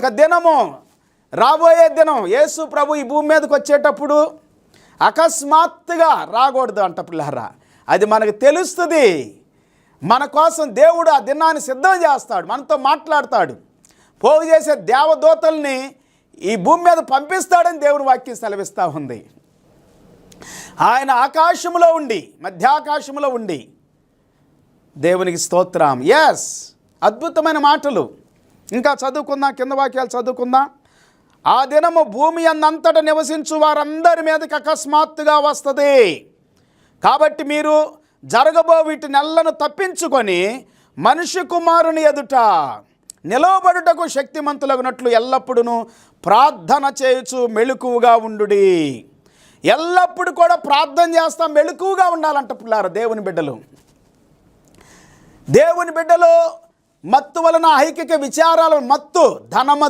ఒక దినము, రాబోయే దినం, యేసు ప్రభు ఈ భూమి మీదకి వచ్చేటప్పుడు అకస్మాత్తుగా రాకూడదు అంట పిల్లరా. అది మనకు తెలుస్తుంది. మన కోసం దేవుడు ఆ దినాన్ని సిద్ధం చేస్తాడు, మనతో మాట్లాడతాడు, పోగు చేసే దేవదూతల్ని ఈ భూమి మీద పంపిస్తాడని దేవుని వాక్యం సెలవిస్తూ ఉంది. ఆయన ఆకాశంలో ఉండి, మధ్యాకాశంలో ఉండి, దేవునికి స్తోత్రం. ఎస్, అద్భుతమైన మాటలు. ఇంకా చదువుకుందాం, కింద వాక్యాలు చదువుకుందాం. ఆ దినము భూమి అంతటా నివసించు వారందరి మీదకి అకస్మాత్తుగా వస్తుంది. కాబట్టి మీరు జరగబో వీటి నెలను తప్పించుకొని మనుష్య కుమారుని ఎదుట నిలవబడుటకు శక్తిమంతులగునట్లు ఎల్లప్పుడూ ప్రార్థన చేయుచు మెళుకువగా ఉండుడి. ఎల్లప్పుడు కూడా ప్రార్థన చేస్తాం, మెళుకువగా ఉండాలంట పిల్లారు. దేవుని బిడ్డలు మత్తు వలన ఐహిక విచారాల మత్తు, ధనమత్తు,